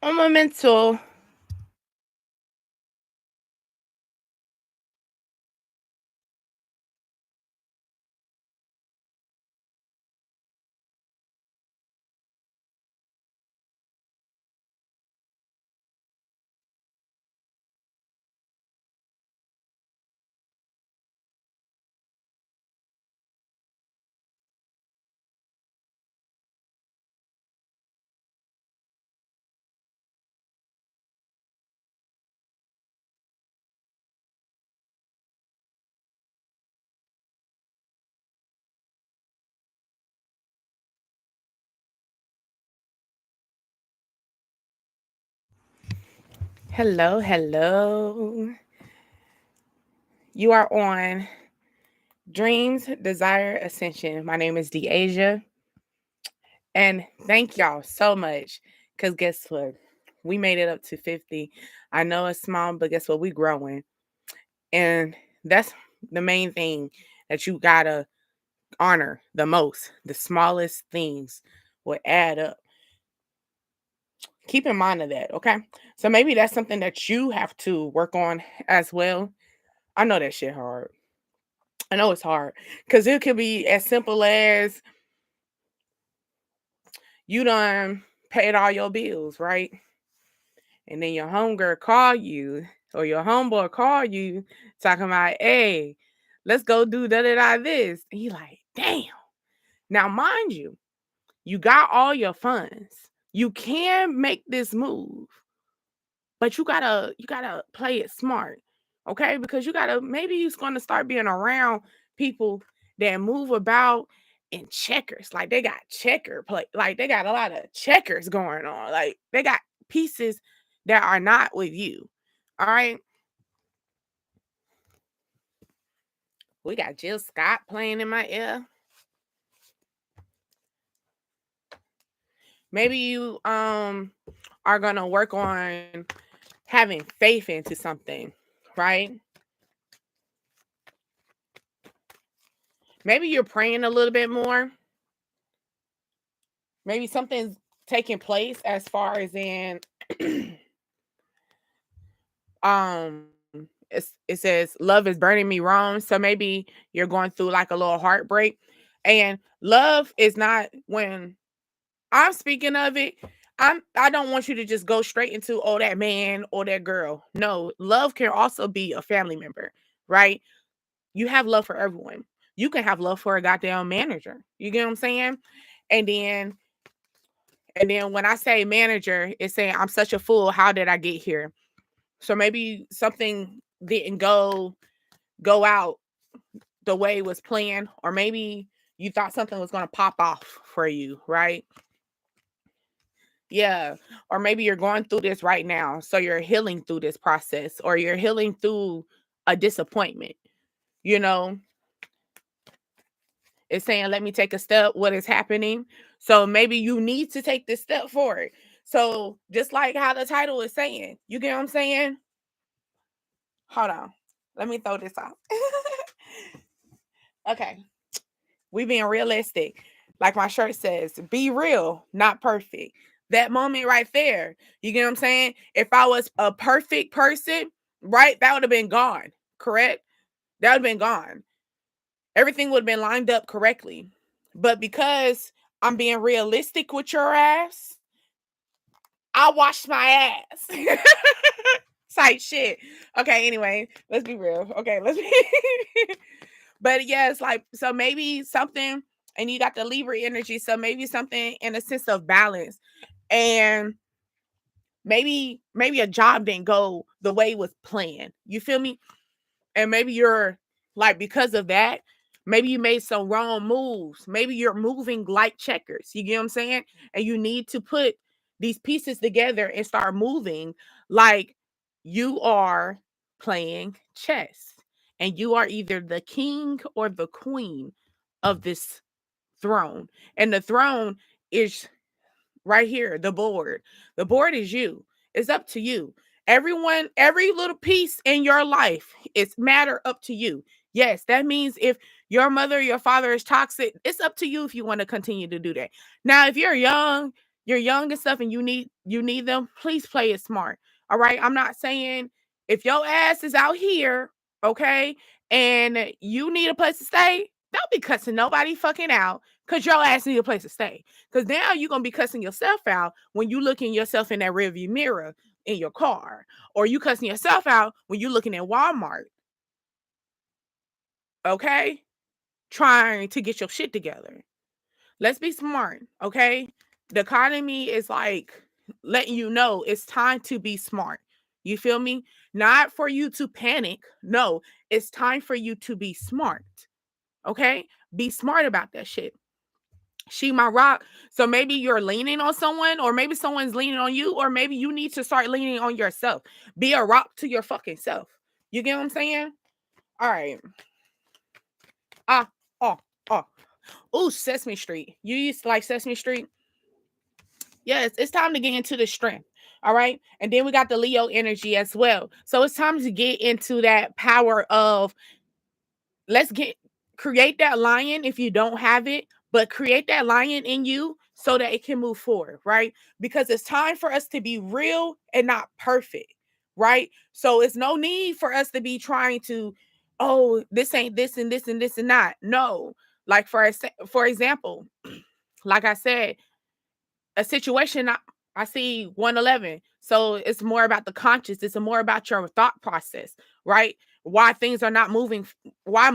Un momento. Hello, hello. You are on Dreams, Desire, Ascension. My name is Deasia. And thank y'all so much. Because guess what? We made it up to 50. I know it's small, but guess what? We growing. And that's the main thing that you gotta honor the most. The smallest things will add up. Keep in mind of that, okay? So maybe that's something that you have to work on as well. I know that shit hard. I know it's hard because it could be as simple as you done paid all your bills, right? And then your homegirl call you or your homeboy call you talking about, hey, let's go do da da da this. And you like, damn. Now, mind you, you got all your funds. You can make this move, but you gotta play it smart, okay? Because you gotta maybe you're gonna start being around people that move about in checkers. Like they got checker play, like they got a lot of checkers going on. Like they got pieces that are not with you. All right. We got Jill Scott playing in my ear. Maybe you are gonna work on having faith into something, right? Maybe you're praying a little bit more. Maybe something's taking place as far as in um it says love is burning me wrong. So maybe you're going through like a little heartbreak. And love is not when I'm speaking of it, I don't want you to just go straight into oh that man or that girl. No, love can also be a family member, right? You have love for everyone. You can have love for a goddamn manager. You get what I'm saying? And then when I say manager, it's saying I'm such a fool. How did I get here? So maybe something didn't go out the way it was planned, or maybe you thought something was gonna pop off for you, right? Yeah. Or maybe you're going through this right now. So you're healing through this process, or you're healing through a disappointment. You know, it's saying, let me take a step. What is happening? So maybe you need to take this step forward. So just like how the title is saying, you get what I'm saying? Hold on. Let me throw this out. Okay. We being realistic. Like my shirt says, be real, not perfect. That moment right there. You get what I'm saying? If I was a perfect person, right, that would have been gone. Correct? That would have been gone. Everything would have been lined up correctly. But because I'm being realistic with your ass, I washed my ass. Type shit. Okay, anyway, let's be real. Okay, let's be but yeah, it's like so maybe something and you got the Libra energy, so maybe something in a sense of balance. And maybe a job didn't go the way it was planned. You feel me? And maybe you're like because of that, maybe you made some wrong moves. Maybe you're moving like checkers. You get what I'm saying? And you need to put these pieces together and start moving like you are playing chess. And you are either the king or the queen of this throne. And the throne is right here, the board. The board is you. It's up to you. Everyone, every little piece in your life, it's matter up to you. Yes, that means if your mother, your father is toxic, it's up to you if you want to continue to do that. Now, if you're young, you're young and stuff and you need them, please play it smart. All right. I'm not saying if your ass is out here, okay, and you need a place to stay, don't be cussing nobody fucking out because your ass need a place to stay. Because now you're gonna be cussing yourself out when you looking yourself in that rearview mirror in your car, or you cussing yourself out when you looking at Walmart, okay, trying to get your shit together. Let's be smart, okay? The economy is like letting you know it's time to be smart. You feel me? Not for you to panic. No, it's time for you to be smart. Okay? Be smart about that shit. She my rock. So maybe you're leaning on someone, or maybe someone's leaning on you, or maybe you need to start leaning on yourself. Be a rock to your fucking self. You get what I'm saying? All right. Ah, oh, oh. Oh, Sesame Street. You used to like Sesame Street? Yes, it's time to get into the strength. All right. And then we got the Leo energy as well. So it's time to get into that power of let's get create that lion if you don't have it, but create that lion in you so that it can move forward, right? Because it's time for us to be real and not perfect, right? So it's no need for us to be trying to, oh, this ain't this and this and this and that. No. Like for example, like I said, a situation I see 111. So it's more about the conscious, it's more about your thought process, right? Why things are not moving, why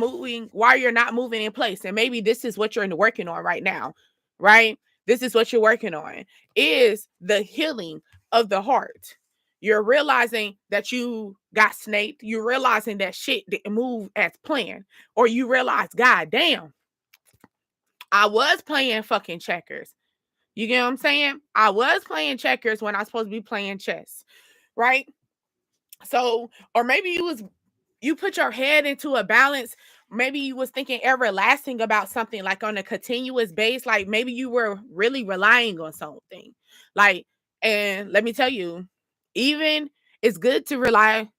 you're not moving in place. And maybe this is what you're working on right now, right? This is what you're working on is the healing of the heart. You're realizing that you got snaked. You're realizing that shit didn't move as planned. Or you realize, God damn, I was playing fucking checkers. You get what I'm saying? I was playing checkers when I was supposed to be playing chess, right? So, or maybe you put your head into a balance. Maybe you was thinking everlasting about something like on a continuous base. Like maybe you were really relying on something. Like, and let me tell you, even it's good to rely.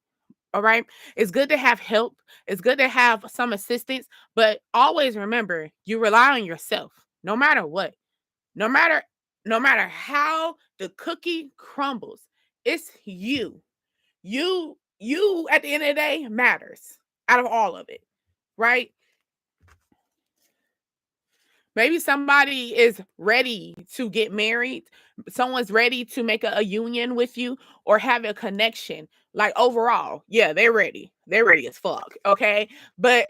All right. It's good to have help. It's good to have some assistance, but always remember you rely on yourself no matter what. No matter no matter how the cookie crumbles, it's you. You at the end of the day matters out of all of it, right? Maybe somebody is ready to get married. Someone's ready to make a union with you or have a connection. Like overall, yeah, they're ready. They're ready as fuck. Okay. But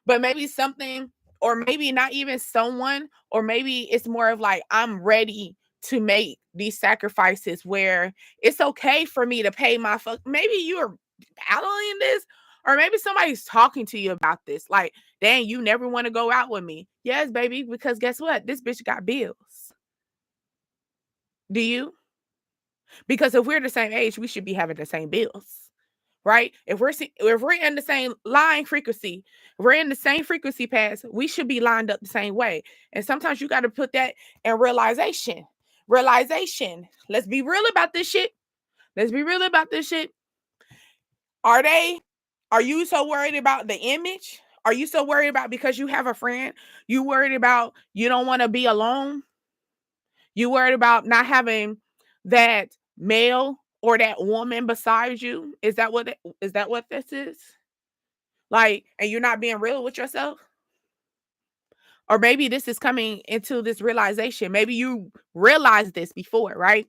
but maybe something, or maybe not even someone, or maybe it's more of like, I'm ready to make these sacrifices where it's okay for me to pay my fuck. Maybe you're battling this, or maybe somebody's talking to you about this. Like, dang, you never want to go out with me. Yes, baby, because guess what? This bitch got bills. Do you? Because if we're the same age, we should be having the same bills, right? If we're in the same line frequency, we're in the same frequency paths, we should be lined up the same way. And sometimes you got to put that in realization. Realization. Let's be real about this shit. Let's be real about this shit. Are they? Are you so worried about the image? Are you so worried about because you have a friend? You worried about you don't want to be alone? You worried about not having that male or that woman beside you? Is that what this is? Like, and you're not being real with yourself? Or maybe this is coming into this realization. Maybe you realized this before, right?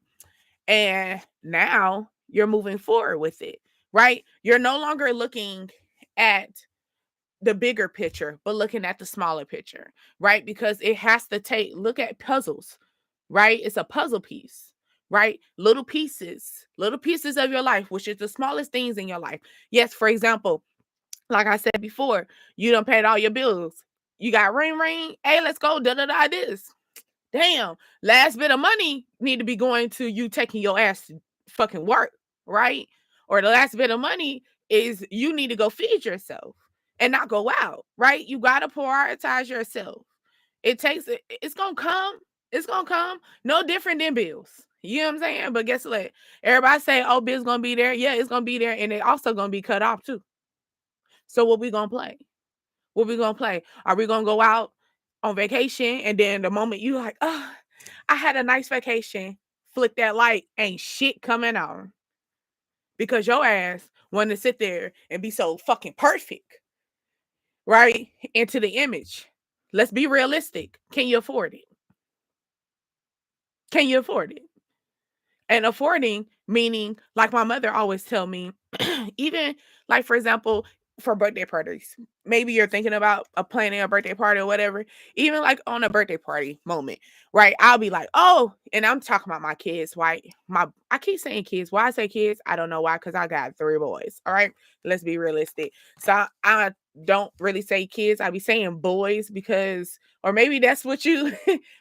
And now you're moving forward with it, right? You're no longer looking at the bigger picture, but looking at the smaller picture, right? Because it has to look at puzzles, right? It's a puzzle piece, right? Little pieces of your life, which is the smallest things in your life. Yes, for example, like I said before, you don't pay all your bills. You got ring. Hey, let's go. Da da da. This. Damn. Last bit of money need to be going to you taking your ass to fucking work, right? Or the last bit of money is you need to go feed yourself and not go out, right? You got to prioritize yourself. It's gonna come. It's gonna come. No different than bills. You know what I'm saying? But guess what? Everybody say, oh, bills gonna be there. Yeah, it's gonna be there, and it also gonna be cut off too. So what we gonna play? What we gonna play? Are we gonna go out on vacation and then the moment you like, oh, I had a nice vacation. Flick that light, ain't shit coming on because your ass wanted to sit there and be so fucking perfect, right? Into the image. Let's be realistic. Can you afford it? Can you afford it? And affording meaning, like my mother always tell me, even like for example, for birthday parties, maybe you're thinking about planning a birthday party or whatever. Even like on a birthday party moment, right? I'll be like, oh, and I'm talking about my kids, right? My I keep saying kids. Why I say kids, I don't know why, because I got 3 boys. All right, let's be realistic. So I don't really say kids. I be saying boys because, or maybe that's what you,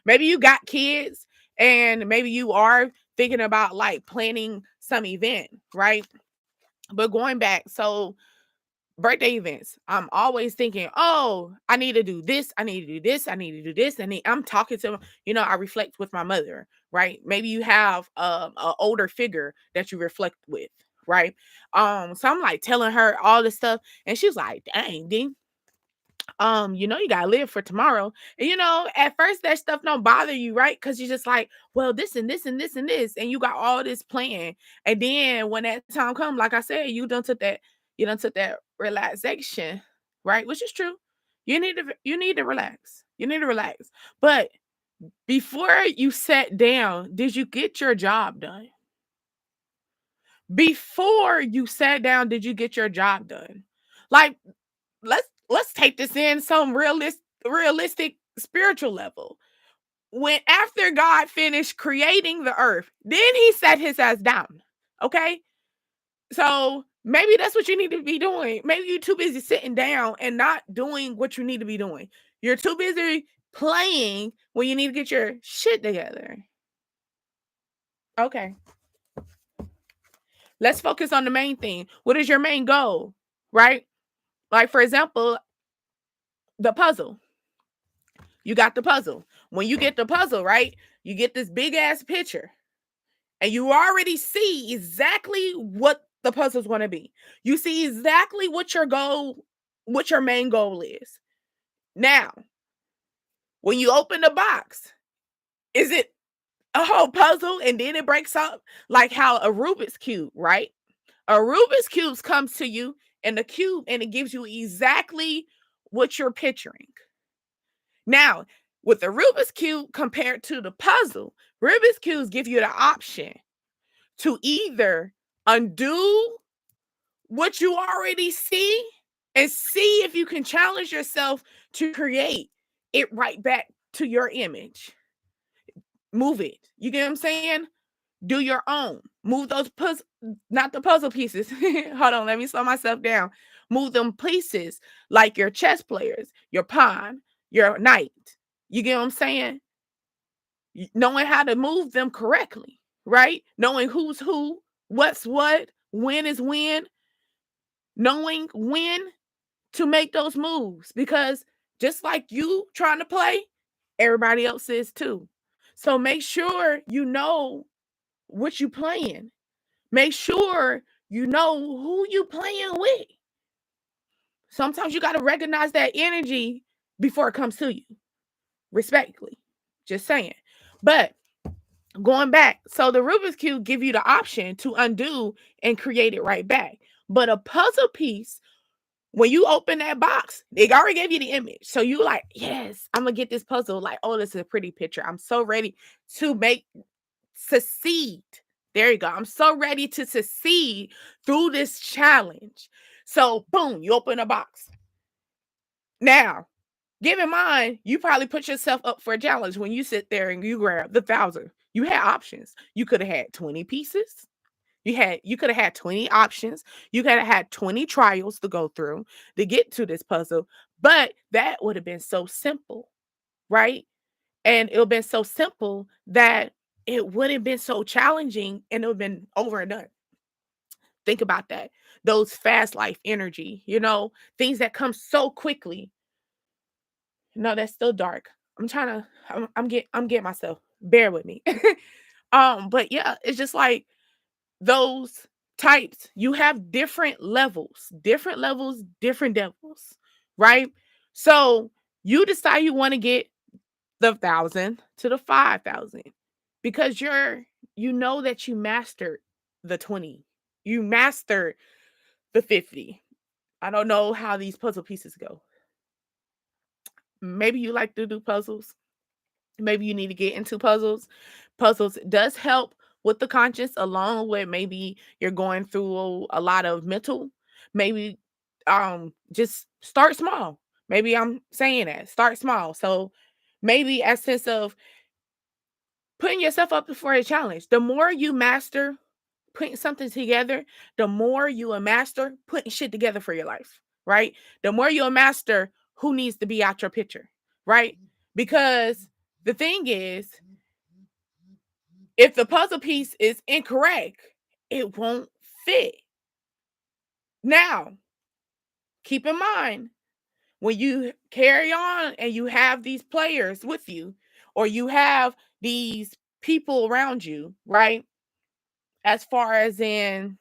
maybe you got kids and maybe you are thinking about like planning some event, right? But going back, so birthday events, I'm always thinking, oh, I need to do this, I need to do this, I need to do this. And I'm talking to, I reflect with my mother, right? Maybe you have an older figure that you reflect with, right? So I'm like telling her all this stuff, and she's like, dang, D, you gotta live for tomorrow. And at first that stuff don't bother you, right? Because you're just like, well, this and this and this and this, and you got all this planned. And then when that time comes, like I said, you done took that relaxation, right? Which is true. You need to relax. You need to relax. But before you sat down, did you get your job done? Before you sat down, did you get your job done? Like, let's take this in some realistic spiritual level. When after God finished creating the earth, then he sat his ass down. Okay? So maybe that's what you need to be doing. Maybe you're too busy sitting down and not doing what you need to be doing. You're too busy playing when you need to get your shit together. Okay. Let's focus on the main thing. What is your main goal? Right? Like, for example, the puzzle. You got the puzzle. When you get the puzzle, right? You get this big ass picture and you already see exactly what the puzzle's going to be. You see exactly what your main goal is. Now, when you open the box, is it a whole puzzle and then it breaks up like how a Rubik's cube, right? A Rubik's cube comes to you in the cube and it gives you exactly what you're picturing. Now, with the Rubik's Cube compared to the puzzle, Rubik's Cubes give you the option to either undo what you already see and see if you can challenge yourself to create it right back to your image. Move it. You get what I'm saying? Do your own. Move those puzzle, not the puzzle pieces. Hold on, let me slow myself down. Move them pieces like your chess players, your pawn, your knight. You get what I'm saying? Knowing how to move them correctly, right? Knowing who's who, what's what, when is when, knowing when to make those moves because just like you trying to play, everybody else is too. So make sure you know what you playing. Make sure you know who you playing with. Sometimes you got to recognize that energy before it comes to you. Respectfully. Just saying. But going back, so the Rubik's Cube give you the option to undo and create it right back. But a puzzle piece, when you open that box, they already gave you the image. So you like, yes, I'm gonna get this puzzle. Like, oh, this is a pretty picture. I'm so ready to succeed. There you go. I'm so ready to succeed through this challenge. So boom, you open a box. Now, give in mind, you probably put yourself up for a challenge when you sit there and you grab the 1,000. You had options. You could have had 20 pieces. You could have had 20 options. You could have had 20 trials to go through to get to this puzzle. But that would have been so simple, right? And it would have been so simple that it wouldn't have been so challenging and it would have been over and done. Think about that. Those fast life energy, things that come so quickly. No, that's still dark. I'm getting myself. Bear with me. But yeah, it's just like those types. You have different levels, different devils, right? So you decide you want to get the 1,000 to the 5,000. because you know that you mastered the 20. You mastered the 50. I don't know how these puzzle pieces go. Maybe you like to do puzzles. Maybe you need to get into puzzles. Puzzles does help with the conscious, along with maybe you're going through a lot of mental. Maybe just start small. Maybe I'm saying that. Start small. So maybe a sense of putting yourself up for a challenge. The more you master putting something together, the more you will master putting shit together for your life, right? The more you'll master who needs to be out your picture, right? Because the thing is, if the puzzle piece is incorrect, it won't fit. Now, keep in mind, when you carry on and you have these players with you, or you have these people around you, right? As far as in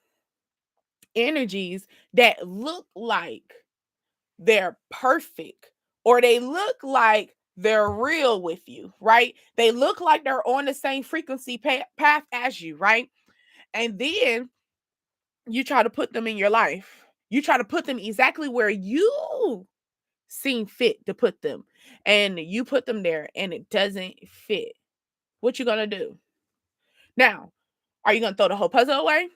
energies that look like they're perfect, or they look like they're real with you, right? They look like they're on the same frequency path as you, right? And then you try to put them in your life. You try to put them exactly where you seem fit to put them. And you put them there and it doesn't fit. What you gonna do? Now, are you gonna throw the whole puzzle away?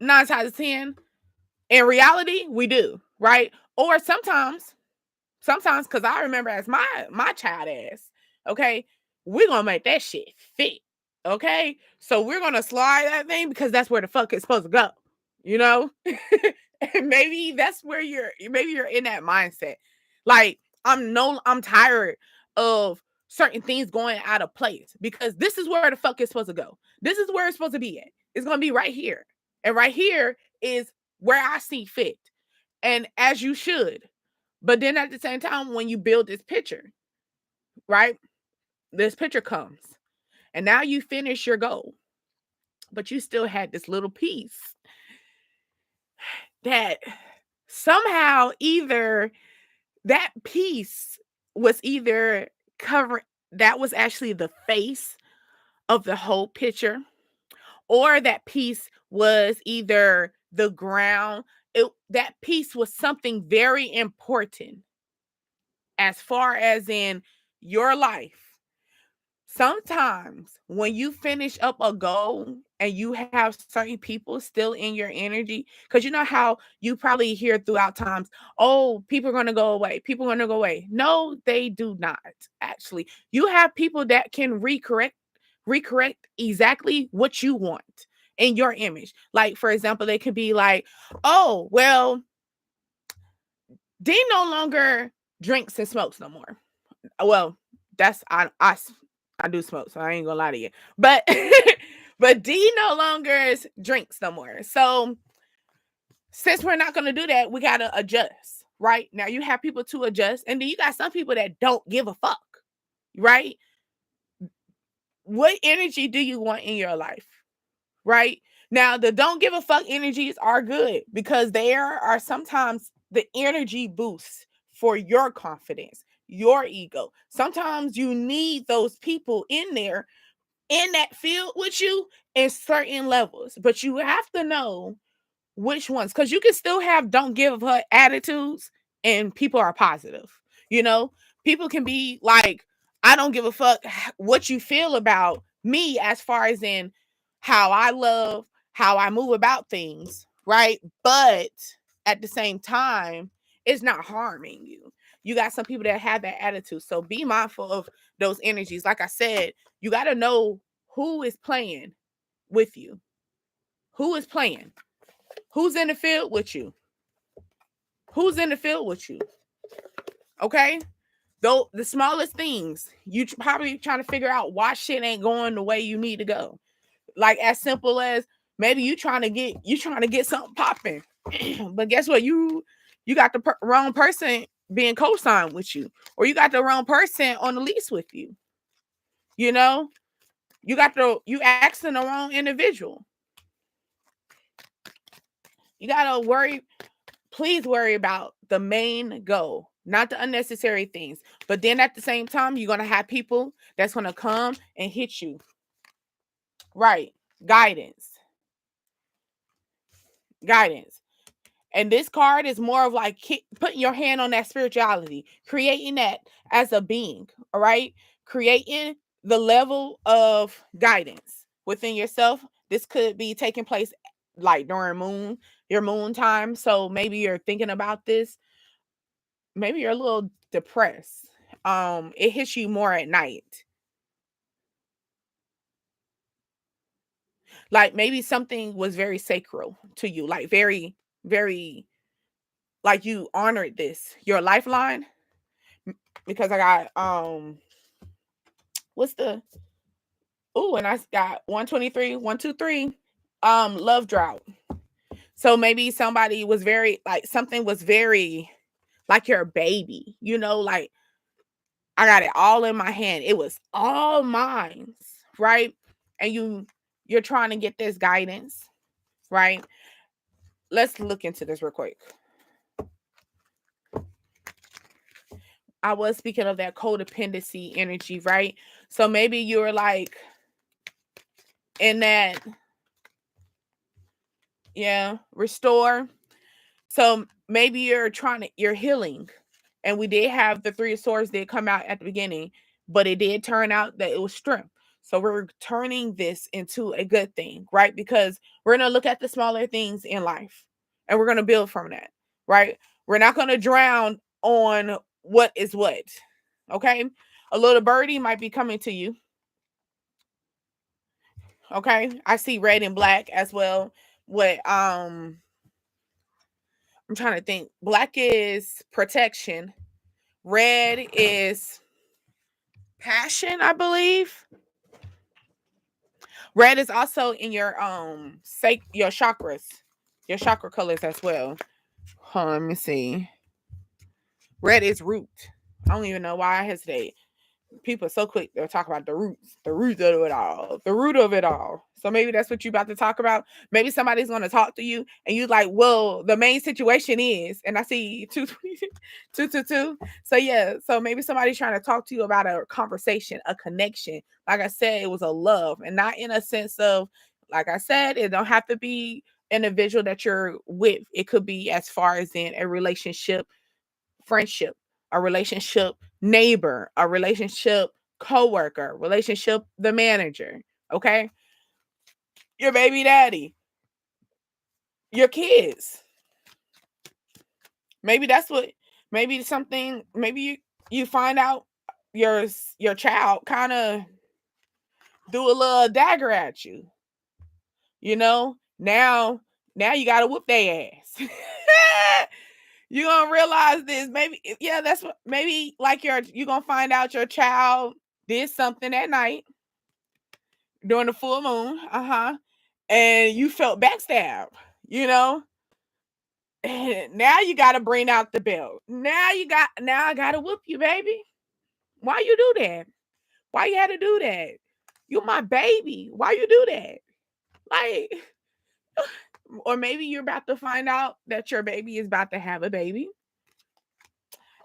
9 times out of 10, in reality, we do, right? Or sometimes, because I remember as my child ass, okay, we're gonna make that shit fit. Okay. So we're gonna slide that thing because that's where the fuck it's supposed to go, you know? And maybe that's where you're in that mindset. Like, I'm tired of certain things going out of place because this is where the fuck it's supposed to go. This is where it's supposed to be at. It's gonna be right here. And right here is where I see fit. And as you should. But then at the same time, when you build this picture, right? This picture comes. And now you finish your goal. But you still had this little piece that somehow either that piece was either covering, that was actually the face of the whole picture, or that piece was either the ground. That piece was something very important as far as in your life. Sometimes when you finish up a goal and you have certain people still in your energy, because you know how you probably hear throughout times, oh, people are going to go away. People are going to go away. No, they do not. Actually, you have people that can recorrect exactly what you want in your image. Like, for example, they could be like, oh, well, Dean no longer drinks and smokes no more. Well, that's I do smoke, so I ain't gonna lie to you. But but D no longer drinks no more. So since we're not gonna do that, we gotta adjust. Right now, you have people to adjust, and then you got some people that don't give a fuck. Right? What energy do you want in your life? Right? Now, the don't give a fuck energies are good because there are sometimes the energy boosts for your confidence, your ego. Sometimes you need those people in there in that field with you in certain levels, but you have to know which ones, because you can still have don't give a attitudes and people are positive. You know, people can be like, I don't give a fuck what you feel about me as far as in how I love, how I move about things, right? But at the same time, it's not harming you. You got some people that have that attitude. So be mindful of those energies. Like I said, you got to know who is playing with you. Who is playing? Who's in the field with you? Who's in the field with you? Okay? Though the smallest things, you probably trying to figure out why shit ain't going the way you need to go. Like as simple as maybe you trying to get something popping. But guess what? You got the wrong person being co-signed with you, or you got the wrong person on the lease with you. You know, you asking the wrong individual. You gotta worry. Please worry about the main goal. not the unnecessary things. But then at the same time, you're going to have people that's going to come and hit you. Right. Guidance. Guidance. And this card is more of like putting your hand on that spirituality, creating that as a being, all right? Creating the level of guidance within yourself. This could be taking place like during your moon time. So maybe you're thinking about this. Maybe you're a little depressed. It hits you more at night. Like maybe something was very sacral to you, like very, very, like you honored this, your lifeline. Because I got what's the and I got 123, 123, love drought. So maybe somebody was very like something was very like your baby, like I got it all in my hand. It was all mine, right? And you're trying to get this guidance, right? Let's look into this real quick. I was speaking of that codependency energy, right? So maybe you're like in that, restore. So maybe you're healing. And we did have the Three of Swords did come out at the beginning, but it did turn out that it was strength. So we're turning this into a good thing, right? Because we're going to look at the smaller things in life and we're going to build from that, right? We're not going to drown on what is what. Okay? A little birdie might be coming to you. Okay? I see red and black as well. What I'm trying to think. Black is protection. Red is passion, I believe. Red is also in your your chakras, your chakra colors as well. Hold on, let me see. Red is root. I don't even know why I hesitate. People are so quick to talk about the root of it all, the root of it all. So maybe that's what you're about to talk about. Maybe somebody's going to talk to you and you're like, well, the main situation is, and I see 222. So yeah, so maybe somebody's trying to talk to you about a conversation, a connection. Like I said, it was a love and not in a sense of, like I said, it don't have to be an individual that you're with. It could be as far as in a relationship, friendship, a relationship neighbor, a relationship coworker, relationship the manager, okay? Your baby daddy, your kids. Maybe that's what maybe something maybe you find out your child kind of do a little dagger at you. Now you got to whoop their ass. You're gonna realize this. Maybe, yeah, that's what maybe like you're gonna find out your child did something at night during the full moon. And you felt backstab, you know. And now you gotta bring out the belt. Now I gotta whoop you, baby. Why you do that? Why you had to do that? You my baby. Why you do that? Like, or maybe you're about to find out that your baby is about to have a baby.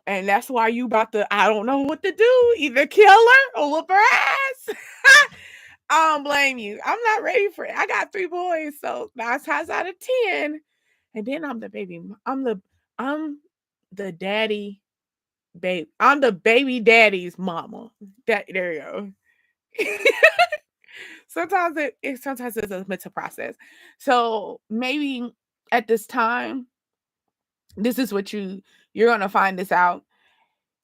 And that's why you about to, I don't know what to do. Either kill her or whoop her ass. I don't blame you. I'm not ready for it. I got 3 boys, so 9 times out of 10. And then I'm the baby. I'm the daddy babe. I'm the baby daddy's mama. There you go. Sometimes sometimes it's a mental process. So maybe at this time, this is what you're gonna find this out.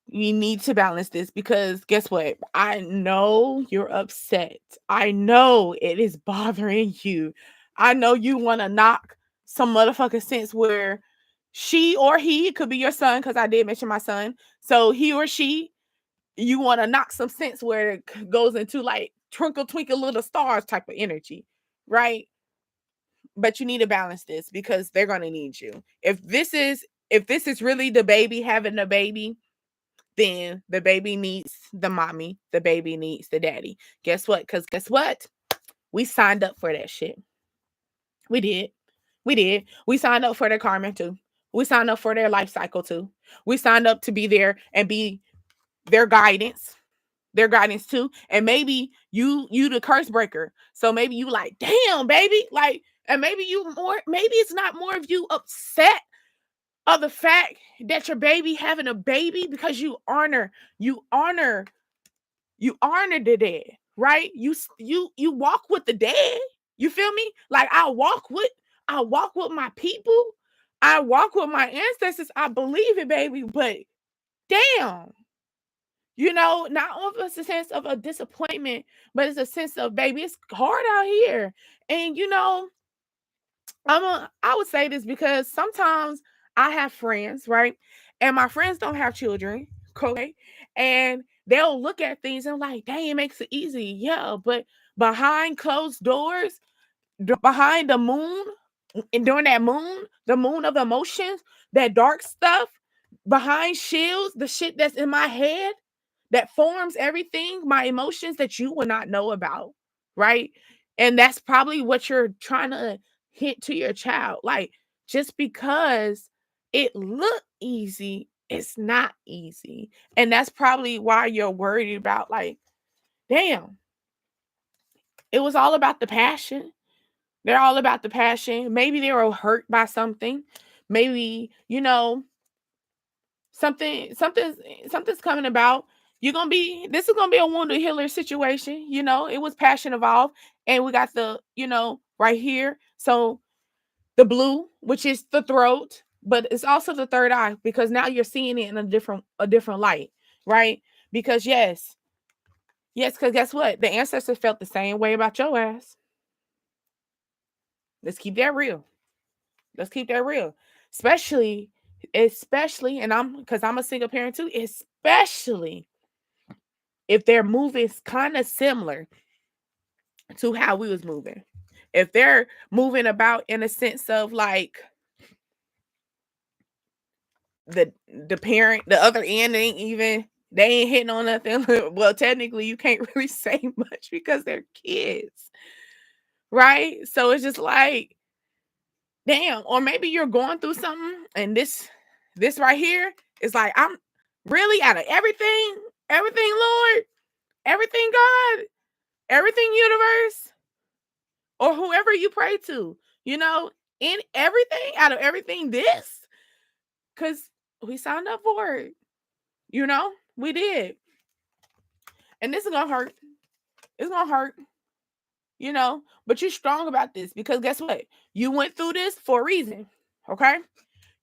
You need to balance this because guess what? I know you're upset. I know it is bothering you. I know you want to knock some motherfucking sense where she or he, it could be your son, because I did mention my son. So he or she, you want to knock some sense where it goes into like twinkle, twinkle, little stars type of energy, right? But you need to balance this because they're gonna need you. If this is really the baby having a baby, then the baby needs the mommy, the baby needs the daddy. Guess what? Because guess what? We signed up for that shit. We did. We did. We signed up for the karma too. We signed up for their life cycle too. We signed up to be there and be their guidance, too. And maybe you the curse breaker. So maybe you like, damn, baby. Like, and maybe it's not more of you upset of the fact that your baby having a baby because you honor the dead, right? You walk with the dead. You feel me? Like I walk with my people. I walk with my ancestors. I believe it, baby. But damn, not only a sense of a disappointment, but it's a sense of, baby, it's hard out here. And I would say this because sometimes I have friends, right? And my friends don't have children, okay? And they'll look at things and like, dang, it makes it easy. Yeah, but behind closed doors, behind the moon, and during that moon, the moon of emotions, that dark stuff, behind shields, the shit that's in my head that forms everything, my emotions that you will not know about, right? And that's probably what you're trying to hit to your child. Like, just because it look easy, it's not easy. And that's probably why you're worried about, like, damn, it was all about the passion. They're all about the passion. Maybe they were hurt by something. Maybe, something's coming about. This is gonna be a wounded healer situation. It was passion evolved, and we got the, right here. So the blue, which is the throat, but it's also the third eye, because now you're seeing it in a different light, right? Because yes, because guess what? The ancestors felt the same way about your ass. Let's keep that real. Let's keep that real. Especially, and I'm a single parent too, especially if they're moving kind of similar to how we was moving. If they're moving about in a sense of like the parent, the other end they ain't hitting on nothing. Well, technically you can't really say much because they're kids, right? So it's just like, damn. Or maybe you're going through something, and this right here is like, I'm really out of everything, Lord, everything, God, everything, universe, or whoever you pray to, in everything, out of everything, this, because we signed up for it, we did. And this is gonna hurt. It's gonna hurt, but you're strong about this because guess what? You went through this for a reason. Okay.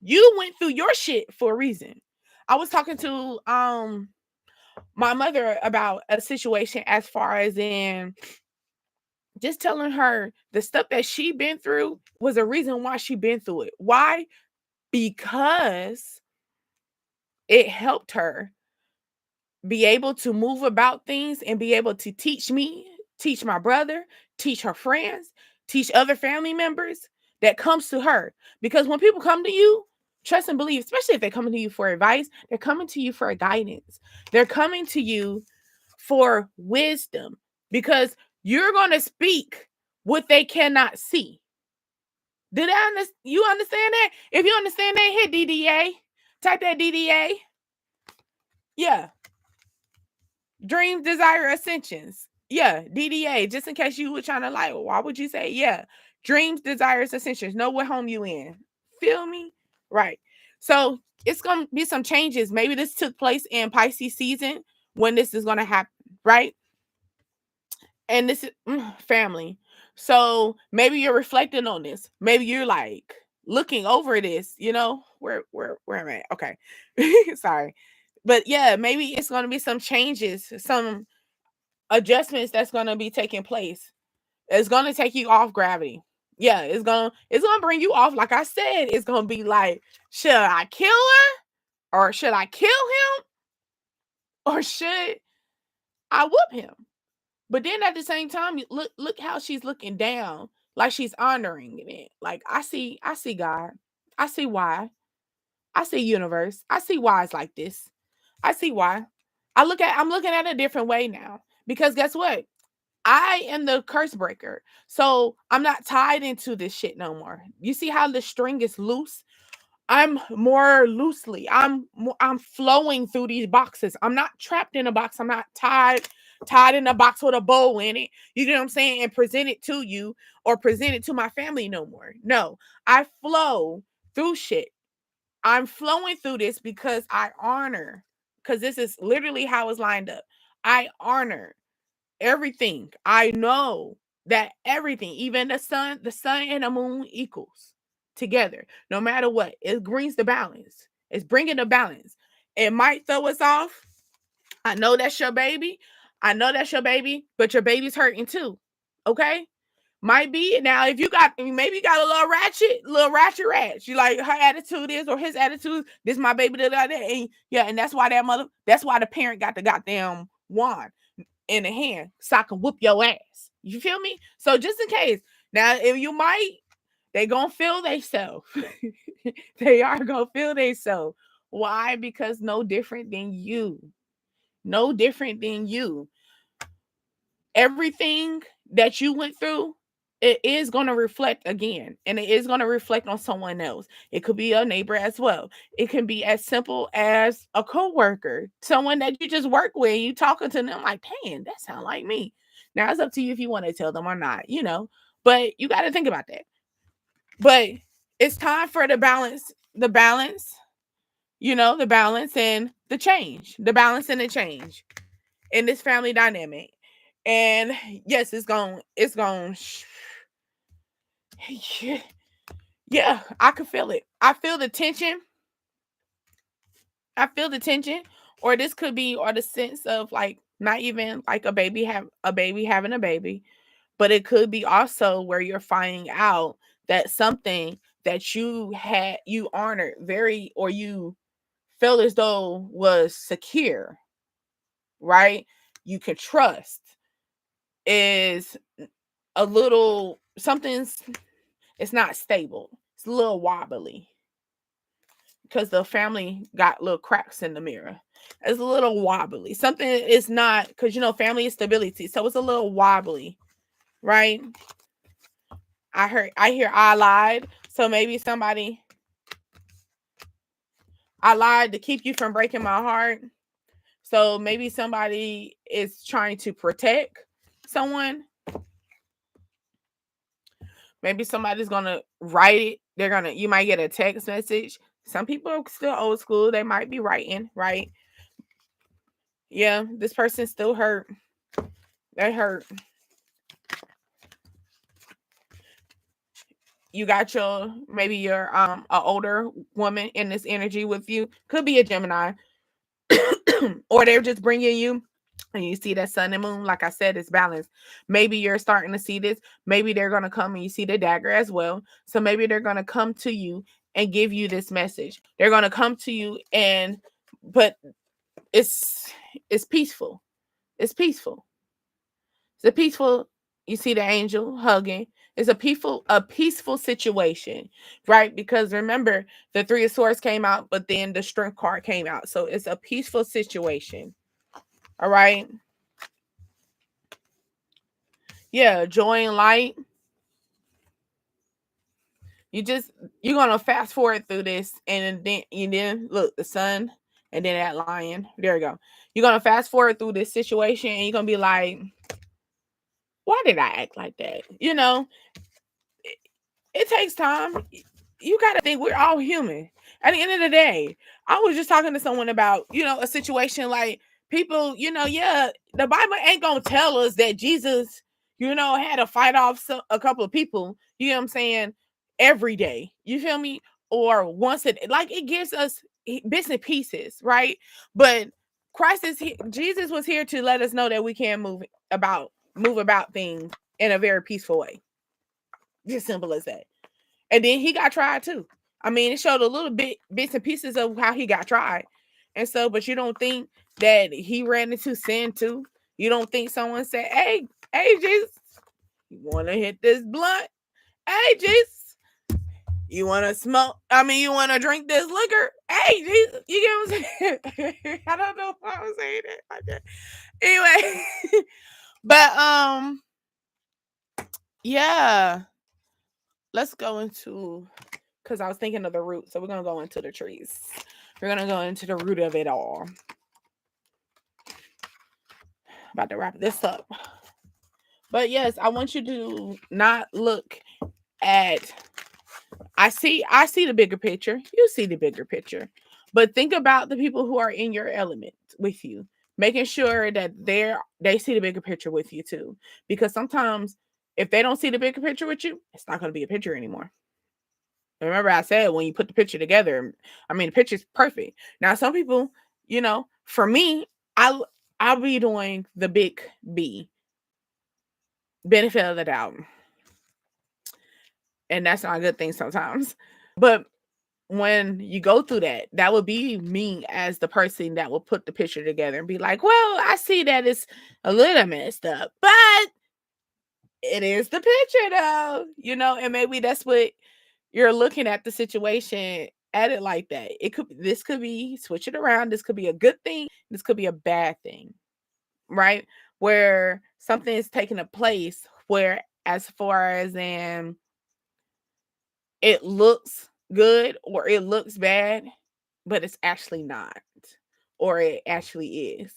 You went through your shit for a reason. I was talking to my mother about a situation, as far as in just telling her the stuff that she been through was a reason why she been through it. Why? Because it helped her be able to move about things and be able to teach me, teach my brother, teach her friends, teach other family members that comes to her. Because when people come to you, trust and believe, especially if they're coming to you for advice, they're coming to you for guidance. They're coming to you for wisdom, because you're going to speak what they cannot see. You understand that? If you understand that, hit DDA. Type that DDA. Yeah. Dreams, Desire, Ascensions. Yeah, DDA. Just in case you were trying to like, why would you say, yeah, Dreams, Desires, Ascensions. Know what home you in. Feel me? Right. So it's gonna be some changes. Maybe this took place in Pisces season when this is gonna happen, right? And this is family. So maybe you're reflecting on this. Maybe you're like looking over this, where am I? Okay. Sorry. But yeah, maybe it's gonna be some changes, some adjustments that's gonna be taking place. It's gonna take you off gravity. Yeah, it's gonna bring you off. Like I said, it's gonna be like, should I kill her? Or should I kill him? Or should I whoop him? But then at the same time, look how she's looking down, like she's honoring it. Like, I see God. I see why. I see universe. I see why it's like this. I see why. I'm looking at it a different way now. Because guess what? I am the curse breaker. So I'm not tied into this shit no more. You see how the string is loose? I'm more loosely. I'm flowing through these boxes. I'm not trapped in a box. I'm not tied in a box with a bow in it. You know what I'm saying? And present it to you or present it to my family no more. No, I flow through shit. I'm flowing through this because I honor, because this is literally how it's lined up. I honor everything. I know that everything, even the sun and the moon equals together. No matter what, it brings the balance. It's bringing the balance. It might throw us off. I know that's your baby. I know that's your baby, but your baby's hurting too. Okay? Might be now if you got maybe you got a little ratchet ratch. You like her attitude is or his attitude. This my baby that and yeah, and that's why that's why the parent got the goddamn wand in the hand so I can whoop your ass. You feel me? So just in case. Now if you might, they gonna feel they self. They are gonna feel they self. Why? Because no different than you. No different than you. Everything that you went through, it is going to reflect again, and it is going to reflect on someone else. It could be a neighbor as well. It can be as simple as a coworker, someone that you just work with. You talking to them like, "Dang, that sound like me." Now it's up to you if you want to tell them or not, But you got to think about that. But it's time for the balance and the change, the balance and the change in this family dynamic. And yes, it's going yeah, I could feel it. I feel the tension. I feel the tension. Or this could be or the sense of like not even like a baby having a baby, but it could be also where you're finding out that something that you honored very or you felt as though was secure, right? You could trust is a little something's it's not stable. It's a little wobbly because the family got little cracks in the mirror. It's a little wobbly. Something is not because family is stability, so it's a little wobbly, right? I hear I lied, so maybe I lied to keep you from breaking my heart. So maybe somebody is trying to protect someone. Maybe somebody's gonna write it. You might get a text message. Some people are still old school. They might be writing, right? Yeah, this person still hurt. They hurt. You got maybe your a older woman in this energy with you. Could be a Gemini, or they're just bringing you. And you see that sun and moon, like I said, it's balanced. Maybe you're starting to see this. Maybe they're gonna come and you see the dagger as well. So maybe they're gonna come to you and give you this message. They're gonna come to you but it's it's peaceful. It's peaceful. It's a peaceful. You see the angel hugging. It's a peaceful situation, right? Because remember, the Three of Swords came out, but then the Strength card came out. So it's a peaceful situation. All right. Yeah, joy and light. You just you're gonna fast forward through this, and then look the sun, and then that lion. There you go. You're gonna fast forward through this situation, and you're gonna be like, "Why did I act like that?" It takes time. You got to think we're all human. At the end of the day, I was just talking to someone about, a situation like people, yeah, the Bible ain't going to tell us that Jesus, had to fight off a couple of people, you know what I'm saying, every day. You feel me? Or once like it gives us bits and pieces, right? But Jesus was here to let us know that we can move about things in a very peaceful way. Just simple as that. And then he got tried too. I mean, it showed a little bits and pieces of how he got tried. And so, but you don't think that he ran into sin too? You don't think someone said, hey, Jesus, you want to hit this blunt? Hey, Jesus, you want to smoke? I mean, you want to drink this liquor? Hey, Jesus, you get what I'm saying? I don't know if I was saying it like that. Anyway, but yeah, let's go into because I was thinking of the root. So we're gonna go into the trees. We're gonna go into the root of it all. About to wrap this up. But yes, I want you to not look at I see the bigger picture. You see the bigger picture. But think about the people who are in your element with you, making sure that they see the bigger picture with you too. Because sometimes if they don't see the bigger picture with you, it's not going to be a picture anymore. Remember I said when you put the picture together, I mean the picture's perfect. Now some people, for me, I I'll be doing the big B, benefit of the doubt. And that's not a good thing sometimes. But when you go through that, that would be me as the person that will put the picture together and be like, well, I see that it's a little messed up, but it is the picture though, and maybe that's what you're looking at the situation at it like that. This could be switch it around. This could be a good thing. This could be a bad thing, right? Where something is taking a place where as far as in it looks good or it looks bad, but it's actually not, or it actually is.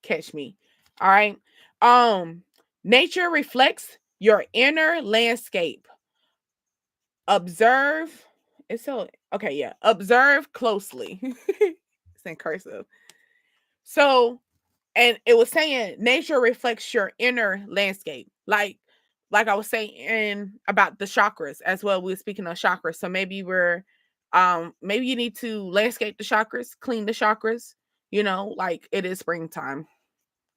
Catch me. All right. Um, Nature reflects your inner landscape. Observe. It's so okay, yeah. Observe closely. It's in cursive. So, and it was saying nature reflects your inner landscape. Like I was saying about the chakras as well. We were speaking of chakras. So maybe you need to landscape the chakras, clean the chakras, like it is springtime.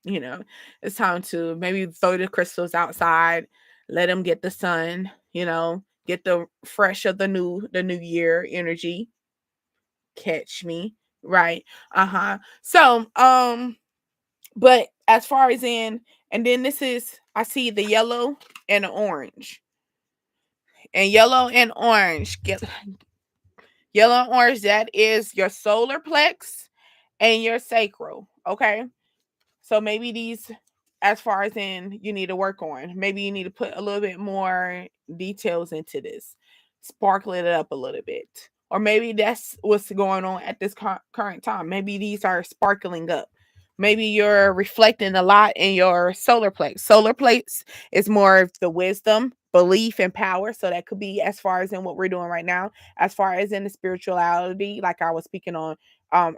You know, it's time to maybe throw the crystals outside, let them get the sun, get the fresh of the new year energy. Catch me, right? Uh-huh. So, but as far as and then this is, I see the yellow and the orange. And yellow and orange, yellow and orange, that is your solar plex and your sacral. Okay. So maybe these, as far as in you need to work on, maybe you need to put a little bit more details into this, sparkle it up a little bit. Or maybe that's what's going on at this current time. Maybe these are sparkling up. Maybe you're reflecting a lot in your solar plate. Solar plates is more of the wisdom, belief, and power. So that could be as far as in what we're doing right now, as far as in the spirituality, like I was speaking on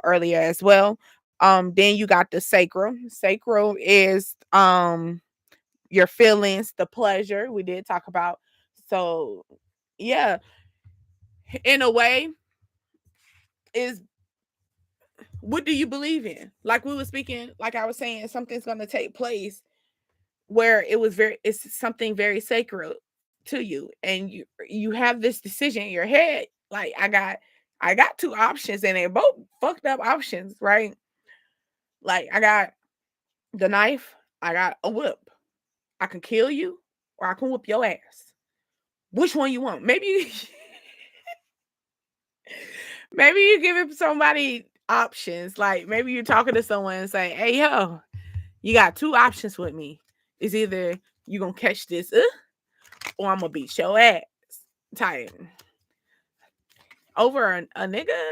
earlier as well. Then you got the sacral. Sacral is your feelings, the pleasure we did talk about. So yeah, in a way, is what do you believe in? Like we were speaking, like I was saying, something's gonna take place where it's something very sacred to you, and you have this decision in your head. Like I got two options, and they're both fucked up options, right? Like I got the knife, I got a whip. I can kill you or I can whoop your ass. Which one you want? Maybe you giving somebody options. Like maybe you're talking to someone and say, "Hey yo, you got two options with me. It's either you gonna catch this or I'm gonna beat your ass." Type over a nigga,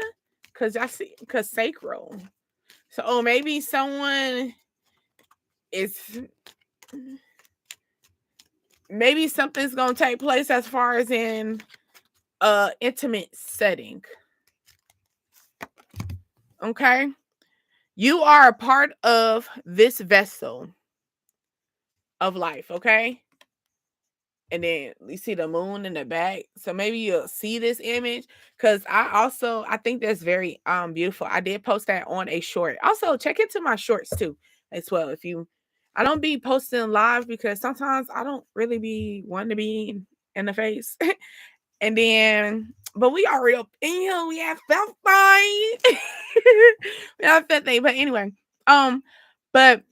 cause sacral. So maybe someone is maybe something's gonna take place as far as in intimate setting. Okay. You are a part of this vessel of life, okay? And then you see the moon in the back. So maybe you'll see this image. Cause I think that's very beautiful. I did post that on a short. Also check into my shorts too as well. If you I don't be posting live because sometimes I don't really be wanting to be in the face. And then, but we already up in here. We have felt fine. We have that thing. But anyway, but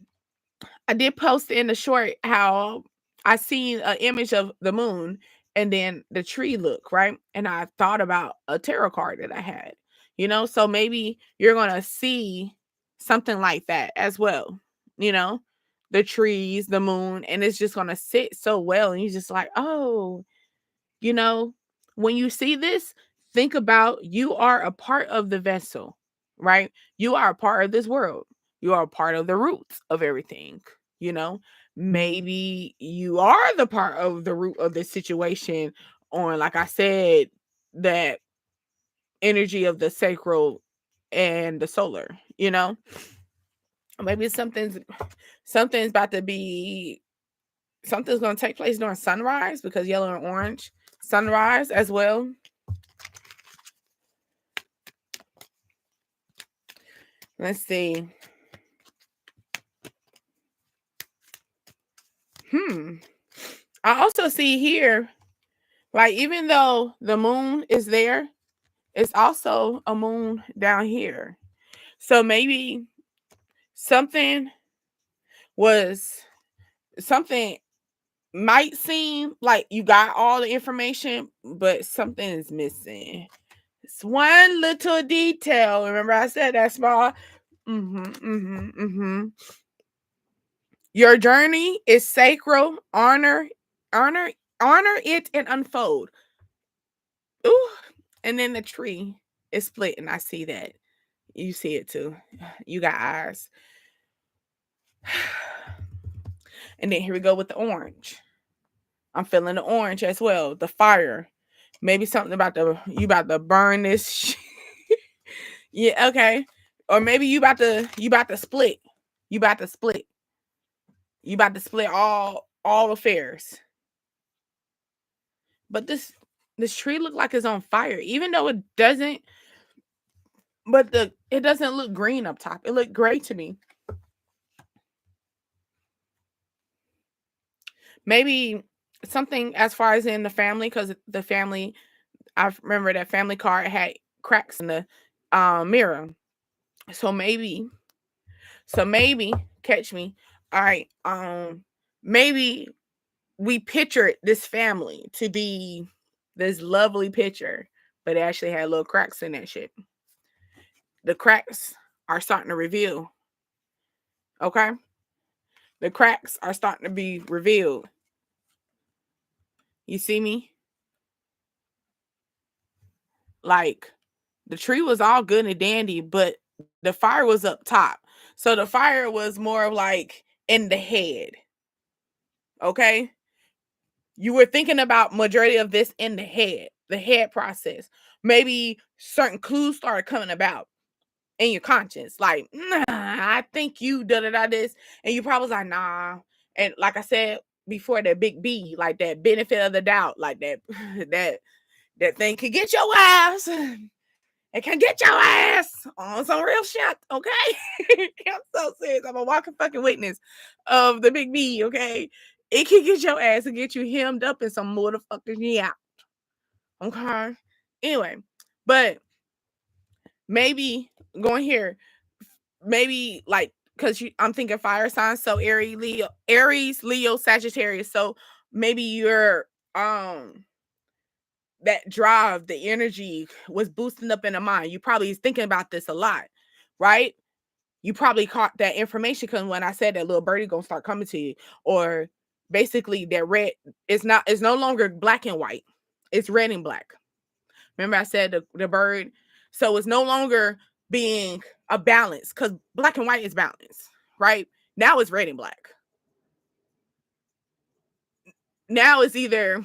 I did post in the short how I seen an image of the moon and then the tree look, right? And I thought about a tarot card that I had, so maybe you're gonna see something like that as well, you know, the trees, the moon, and it's just gonna sit so well, and you're just like, oh, you know, when you see this, think about you are a part of the vessel, right? You are a part of this world. You are a part of the roots of everything, you know? Maybe you are the part of the root of the situation on, like I said, that energy of the sacral and the solar, you know? Maybe something's about to be something's going to take place during sunrise because yellow and orange sunrise as well. Let's see. I also see here, like, even though the moon is there, it's also a moon down here. So maybe something was something might seem like you got all the information, but something is missing. It's one little detail. Remember, I said that small. Your journey is sacral. Honor, honor it, and unfold. Ooh, and then the tree is split, and I see that. You see it too. You got eyes. And then here we go with the orange. I'm feeling the orange as well. The fire. Maybe something about you about to burn this. Yeah, okay. Or maybe you about to split. You about to split. You about to split all affairs. But this tree look like it's on fire, even though it doesn't. But it doesn't look green up top. It looked gray to me. Maybe something as far as in the family, because the family, I remember that family card had cracks in the mirror. So maybe catch me. All right. Maybe we pictured this family to be this lovely picture, but it actually had little cracks in that shit. The cracks are starting to reveal. Okay? The cracks are starting to be revealed. You see me? Like, the tree was all good and dandy, but the fire was up top. So the fire was more of like in the head. Okay? You were thinking about majority of this in the head process. Maybe certain clues started coming about in your conscience. Like, nah, I think you da da da this. And you probably was like, nah. And like I said before, that big B, like that benefit of the doubt, like that that thing can get your ass. It can get your ass on some real shit, okay? I'm so serious. I'm a walking fucking witness of the big B, okay? It can get your ass and get you hemmed up in some motherfucking yeah. Okay. Anyway, but maybe going here, maybe like because I'm thinking fire signs, so Aries, Leo, Sagittarius. So maybe you're that drive, the energy was boosting up in the mind. You probably is thinking about this a lot, right? You probably caught that information because when I said that little birdie gonna start coming to you, or basically that red it's no longer black and white, it's red and black. Remember I said the bird, so it's no longer being a balance because black and white is balance, right? Now it's red and black. Now it's either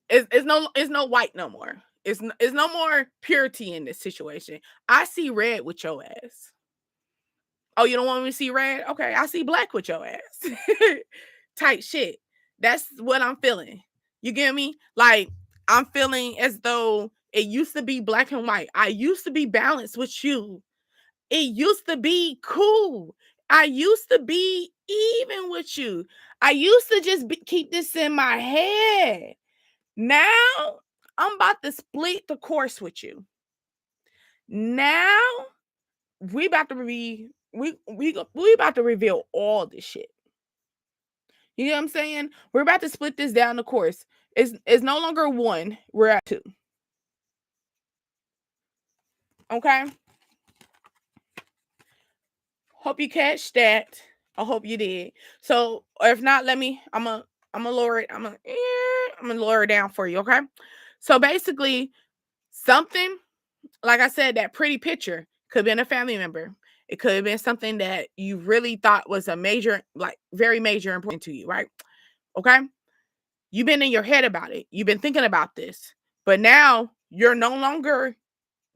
it's no white no more. It's no more purity in this situation. I see red with your ass. Oh, you don't want me to see red? Okay, I see black with your ass. Tight shit. That's what I'm feeling. You get me? Like, I'm feeling as though it used to be black and white. I used to be balanced with you. It used to be cool. I used to be even with you. I used to just keep this in my head. Now I'm about to split the course with you. Now we about to be we about to reveal all this shit. You know what I'm saying? We're about to split this down the course. It's no longer one, we're at two. Okay? Hope you catch that. I hope you did. So, or if not, I'm a lower it. I'm gonna lower it down for you, okay? So basically, something like I said, that pretty picture could have been a family member. It could have been something that you really thought was a major, like very major important to you, right? Okay. You've been in your head about it. You've been thinking about this, but now you're no longer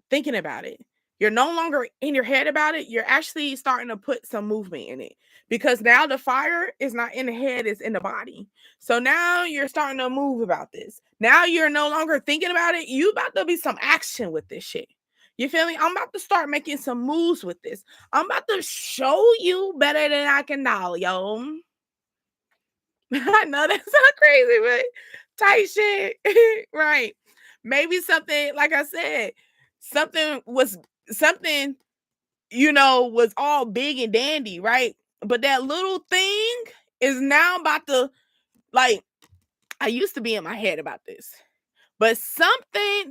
thinking about it. You're no longer in your head about it. You're actually starting to put some movement in it because now the fire is not in the head, it's in the body. So now you're starting to move about this. Now you're no longer thinking about it. You about to be some action with this shit. You feel me? I'm about to start making some moves with this. I'm about to show you better than I can now, yo. I know that's not crazy, but tight shit. Right. Maybe something, like I said, something was something, was all big and dandy, right? But that little thing is now about to, like, I used to be in my head about this, but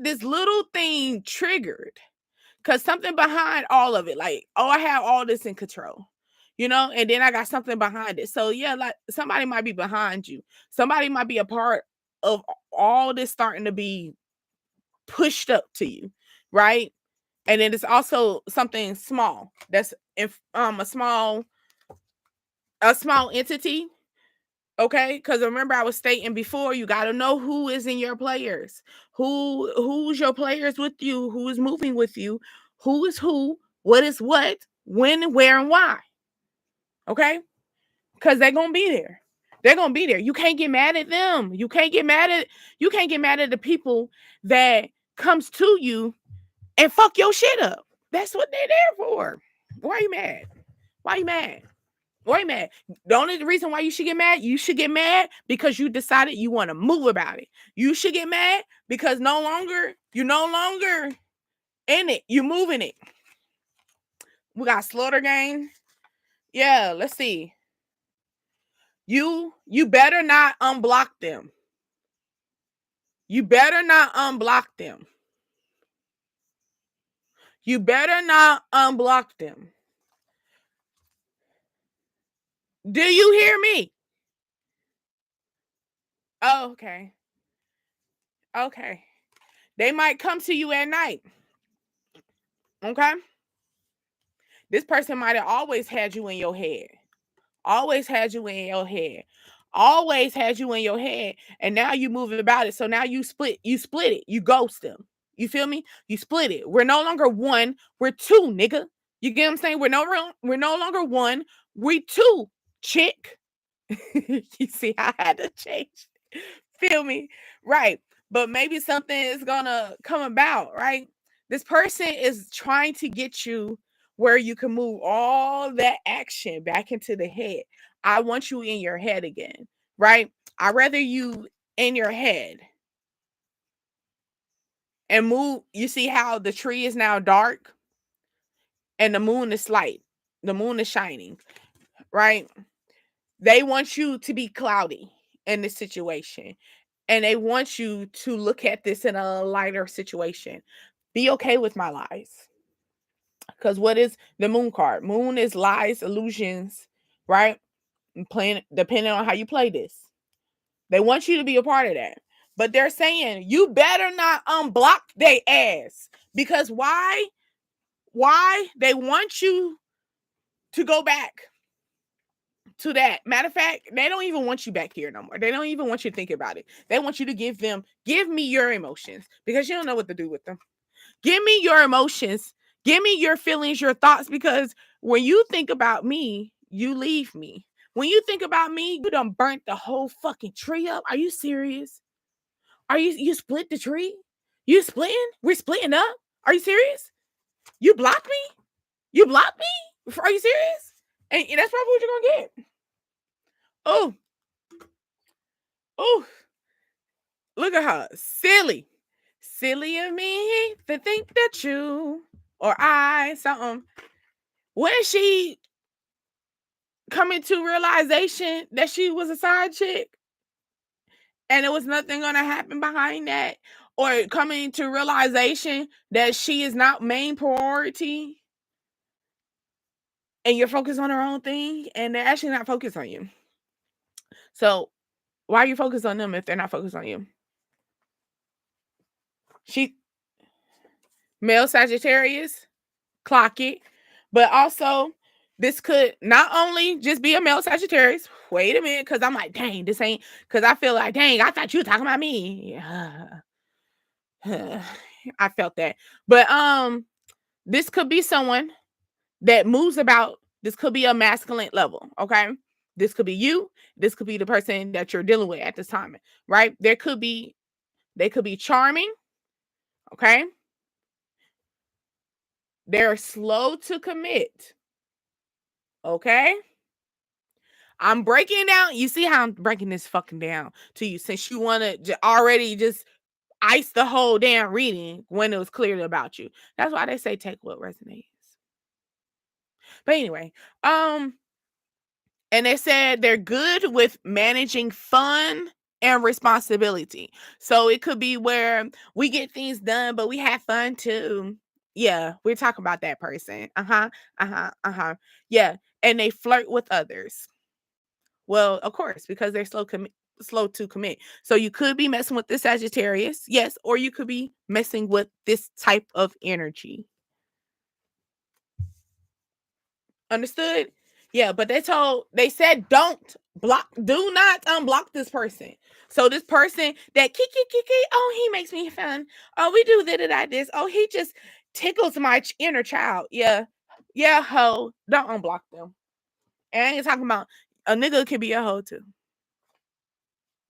this little thing triggered because something behind all of it, like, oh, I have all this in control, and then I got something behind it. So, yeah, like somebody might be behind you, somebody might be a part of all this starting to be pushed up to you, right? And then it's also something small that's if a small entity. Okay, because remember I was stating before, you got to know who is in your players, who's your players with you, who is moving with you, who is who, what is what, when, where, and why. Okay, because they're gonna be there. They're gonna be there. You can't get mad at them. You can't get mad at the people that comes to you and fuck your shit up. That's what they're there for. Why are you mad? Why are you mad? Why mad? The only reason why you should get mad because you decided you want to move about it. You should get mad because you're no longer in it. You're moving it. We got Slaughter Gang. Yeah, let's see. You better not unblock them. You better not unblock them. You better not unblock them. Do you hear me? Oh, okay. Okay. They might come to you at night. Okay? This person might have always had you in your head. Always had you in your head. Always had you in your head. And now you moving about it. So now you split it. You ghost them. You feel me? You split it. We're no longer one. We're two, nigga. You get what I'm saying? We're no longer one. We two, chick. You see how I had to change. Feel me? Right. But maybe something is gonna come about, right? This person is trying to get you where you can move all that action back into the head. I want you in your head again, right? I'd rather you in your head and move. You see how the tree is now dark and the moon is light. The moon is shining, right? They want you to be cloudy in this situation. And they want you to look at this in a lighter situation. Be okay with my lies. Because what is the moon card? Moon is lies, illusions, right? And playing depending on how you play this. They want you to be a part of that. But they're saying you better not unblock their ass. Because why? Why? They want you to go back to that. Matter of fact, they don't even want you back here no more. They don't even want you to think about it. They want you to give me your emotions because you don't know what to do with them. Give me your emotions. Give me your feelings, your thoughts, because when you think about me, you leave me. When you think about me, you done burnt the whole fucking tree up. Are you serious? Are you split the tree? You splitting? We're splitting up? Are you serious? You blocked me? You blocked me? Are you serious? And that's probably what you're gonna get. Oh, oh, look at her. Silly. Silly of me to think that you or I something. When she coming to realization that she was a side chick and it was nothing gonna happen behind that, or coming to realization that she is not main priority and you're focused on her own thing and they're actually not focused on you. So Why you focus on them if they're not focused on you? She male Sagittarius, clock it. But also, this could not only just be a male Sagittarius. Wait a minute, because I'm like, dang, this ain't because I feel like, dang, I thought you were talking about me. I felt that. But this could be someone that moves about. This could be a masculine level, okay? This could be you. This could be the person that you're dealing with at this time, right? They could be charming, okay? They're slow to commit, okay? I'm breaking down. You see how I'm breaking this fucking down to you since you want to already just ice the whole damn reading when it was clear about you. That's why they say take what resonates. But anyway, and they said they're good with managing fun and responsibility. So it could be where we get things done, but we have fun too. Yeah, we're talking about that person. Uh-huh. Uh-huh. Uh-huh. Yeah. And they flirt with others. Well, of course, because they're slow to commit. So you could be messing with this Sagittarius, yes, or you could be messing with this type of energy. Understood? Yeah, but they said don't block, do not unblock this person. So this person that kiki, oh, he makes me fun. Oh, we do this. Oh, he just tickles my inner child. Yeah. Yeah, ho. Don't unblock them. And I ain't talking about a nigga can be a hoe too.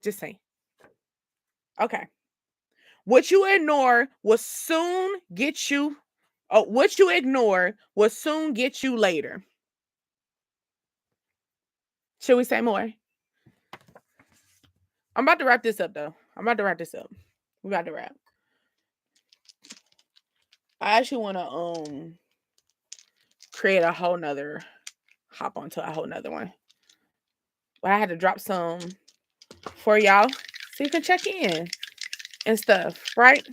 Just saying. Okay. What you ignore will soon get you. Oh, what you ignore will soon get you later. Should we say more? I'm about to wrap this up though. We got to wrap. I actually want to create a whole nother hop onto a whole nother one. But I had to drop some for y'all so you can check in and stuff, right?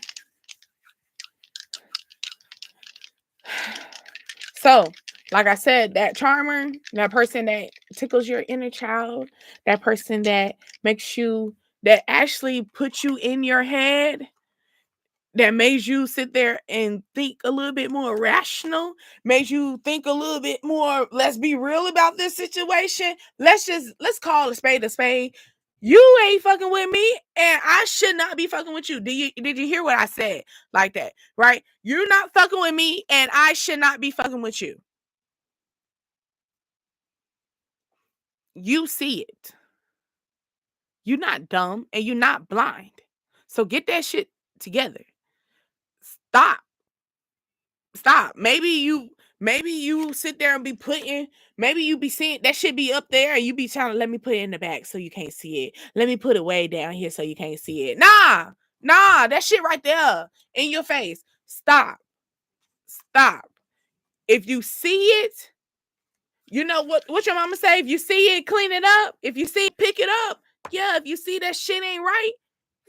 So, like I said, that charmer, that person that tickles your inner child, that person that makes you, that actually puts you in your head, that made you sit there and think a little bit more rational, made you think a little bit more, let's be real about this situation. Let's call a spade a spade. You ain't fucking with me, and I should not be fucking with you. Did you hear what I said? Like that, right? You're not fucking with me, and I should not be fucking with you. You see it. You're not dumb and you're not blind. So get that shit together. Stop. Stop. Maybe you sit there and be putting, maybe you be seeing that shit be up there and you be trying to let me put it in the back so you can't see it. Let me put it way down here so you can't see it. Nah, that shit right there in your face. Stop. Stop. If you see it, you know what your mama say? If you see it, clean it up. If you see it, pick it up. Yeah, if you see that shit ain't right,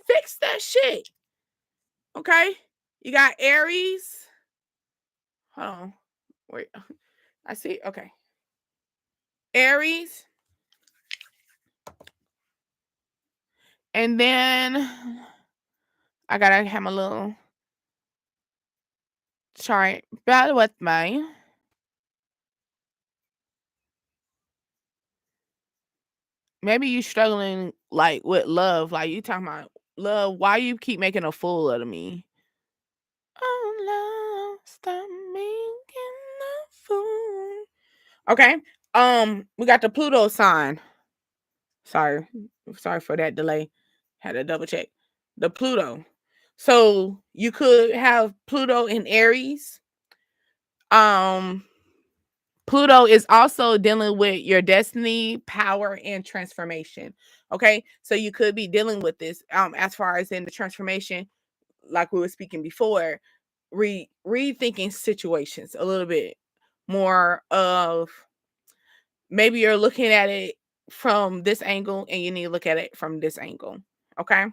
fix that shit. Okay? You got Aries. Hold on. Wait. I see. Okay. Aries. And then I gotta have my little chart. Bear with me. Maybe you struggling like with love. Like you talking about love. Why you keep making a fool out of me? Oh love, stop making a fool. Okay. We got the Pluto sign. Sorry. Sorry for that delay. Had to double check. The Pluto. So you could have Pluto in Aries. Um Pluto is also dealing with your destiny, power, and transformation. Okay. So you could be dealing with this as far as in the transformation, like we were speaking before, rethinking situations a little bit more of maybe you're looking at it from this angle and you need to look at it from this angle. Okay.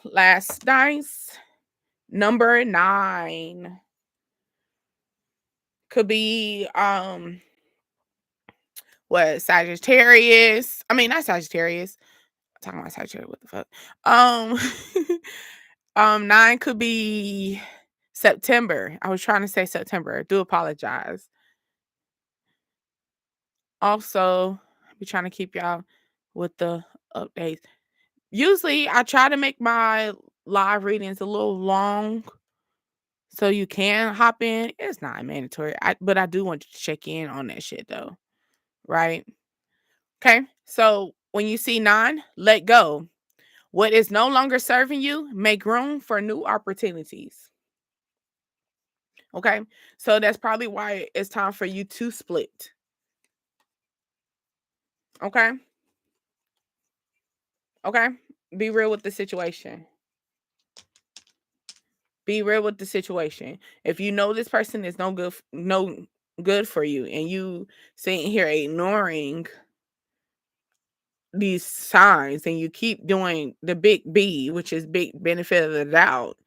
Last dice, number 9 could be what Sagittarius. I mean, not Sagittarius. Talking about Sagittarius, what the fuck? Um, 9 could be September. I was trying to say September. I do apologize. Also, be trying to keep y'all with the updates. Usually, I try to make my live readings a little long so you can hop in. It's not mandatory, but I do want you to check in on that shit though, right? Okay, so when you see 9, let go. What is no longer serving you, make room for new opportunities. Okay, so that's probably why it's time for you to split. Okay, okay, be real with the situation. Be real with the situation. If you know this person is no good for you, and you sitting here ignoring these signs, and you keep doing the big B, which is big benefit of the doubt,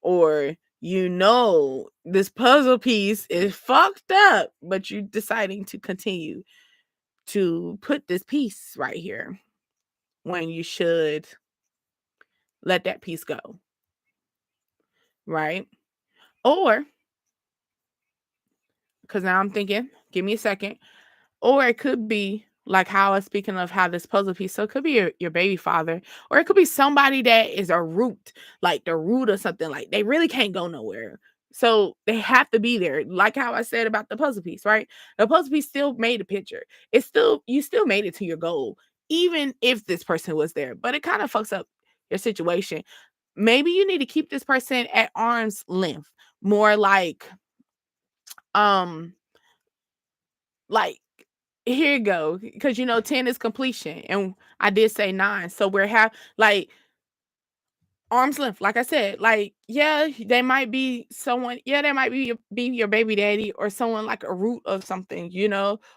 or this puzzle piece is fucked up, but you're deciding to continue to put this piece right here when you should let that piece go, right? Or, because now I'm thinking, give me a second. Or it could be like how I was speaking of how this puzzle piece. So it could be your baby father, or it could be somebody that is a root, like the root of something. Like they really can't go nowhere. So they have to be there. Like how I said about the puzzle piece, right? The puzzle piece still made a picture. You still made it to your goal, even if this person was there. But it kind of fucks up your situation. Maybe you need to keep this person at arm's length. More um like here you go, because 10 is completion, and I did say 9, so we're like arm's length. Like I said, like, yeah, they might be someone, yeah, they might be your baby daddy, or someone like a root of something,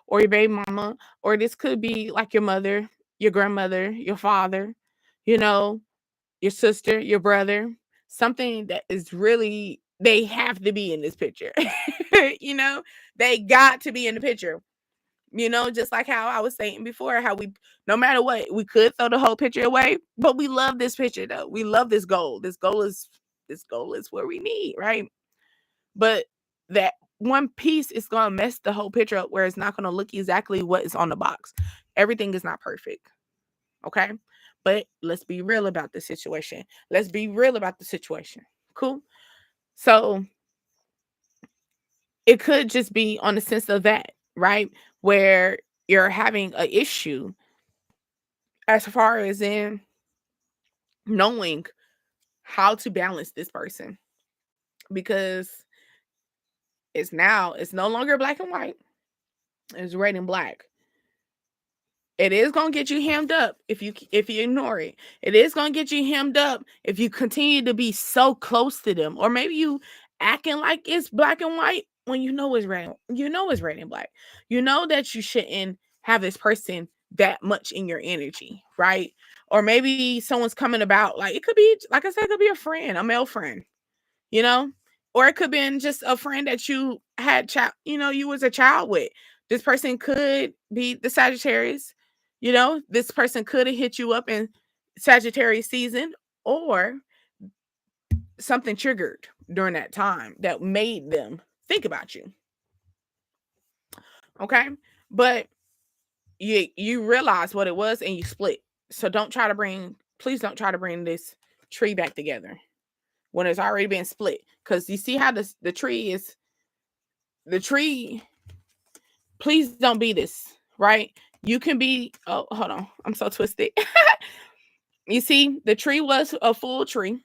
or your baby mama, or this could be like your mother, your grandmother, your father, you know, your sister, your brother, something that is really, they have to be in this picture. you know, they got to be in the picture. Just like how I was saying before, how no matter what, we could throw the whole picture away, but we love this picture though. We love this goal. This goal is where we need, right? But that one piece is gonna mess the whole picture up, where it's not gonna look exactly what is on the box. Everything is not perfect. Okay. But let's be real about the situation. Let's be real about the situation. Cool. So it could just be on the sense of that, right? Where you're having a issue as far as in knowing how to balance this person, because it's no longer black and white, it's red and black. It is going to get you hemmed up if you ignore it. It is going to get you hemmed up if you continue to be so close to them, or maybe you acting like it's black and white when it's red. It's red and black. You know that you shouldn't have this person that much in your energy, right? Or maybe someone's coming about, like, it could be, like I said, it could be a friend, a male friend, you know, or it could be just a friend that you had you was a child with. This person could be the Sagittarius. This person could have hit you up in Sagittarius season, or something triggered during that time that made them think about you. Okay. But you realize what it was, and you split. So please don't try to bring this tree back together when it's already been split. Because you see how the tree is, the tree, please don't be this, right? You can be, oh, hold on, I'm so twisted. You see, the tree was a full tree,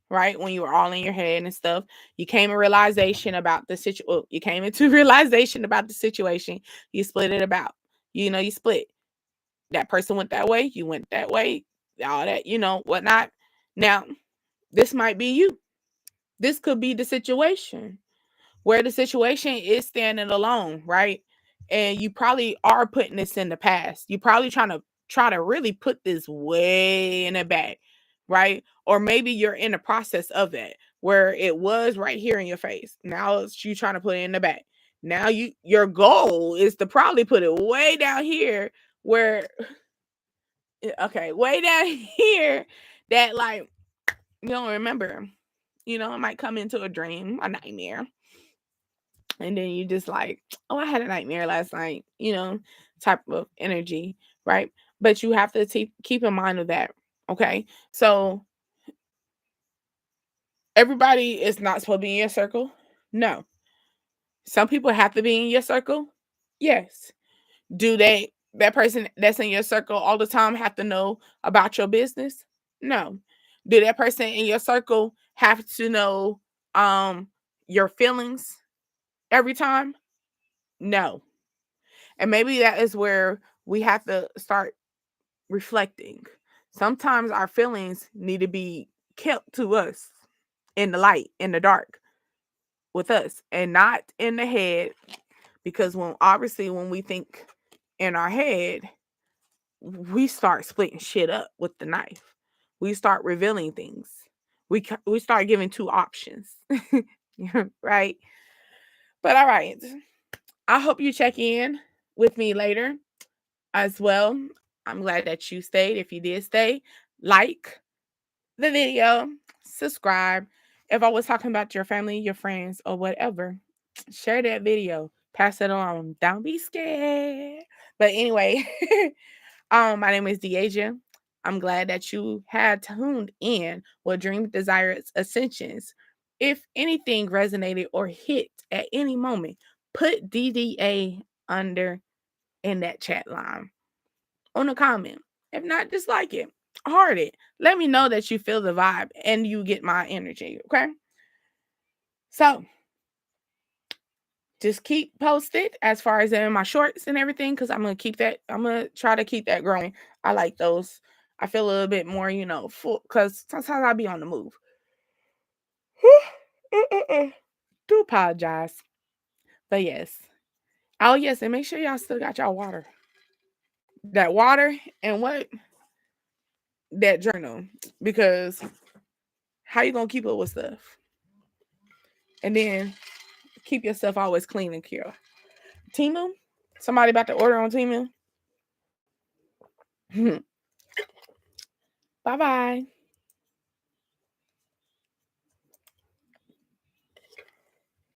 right? When you were all in your head and stuff, you came you came into realization about the situation. You split it about. You split. That person went that way, you went that way, all that, whatnot. Now, this might be you. This could be the situation where the situation is standing alone, right? And you probably are putting this in the past. You probably try to really put this way in the back, right? Or maybe you're in the process of that, where it was right here in your face. Now it's you trying to put it in the back. Now your goal is to probably put it way down here, where Okay, way down here that like you don't remember. It might come into a dream, a nightmare, and then you just like, oh, I had a nightmare last night, type of energy, right? But you have to keep in mind of that. Okay, so everybody is not supposed to be in your circle. No, some people have to be in your circle. Yes. Do that person that's in your circle all the time have to know about your business? No. Do that person in your circle have to know um your feelings every time? No. And maybe that is where we have to start reflecting. Sometimes our feelings need to be kept to us in the light, in the dark with us and not in the head because when we think in our head, we start splitting shit up with the knife. We start revealing things. We start giving two options. Right? But all right. I hope you check in with me later as well. I'm glad that you stayed. If you did stay, like the video, subscribe. If I was talking about your family, your friends, or whatever, share that video. Pass it on. Don't be scared. But anyway, my name is Deasia. I'm glad that you had tuned in with Dream Desires Ascensions. If anything resonated or hit at any moment, put DDA under in that chat line on a comment. If not, dislike it, heart it. Let me know that you feel the vibe and you get my energy. Okay. So just keep posted as far as in my shorts and everything because I'm gonna try to keep that growing. I like those. I feel a little bit more, full because sometimes I'll be on the move. Do apologize. But yes. Oh yes, and make sure y'all still got y'all water. That water and what? That journal. Because how you gonna keep up with stuff? And then keep yourself always clean and pure. Timu? Somebody about to order on Timu? Bye bye.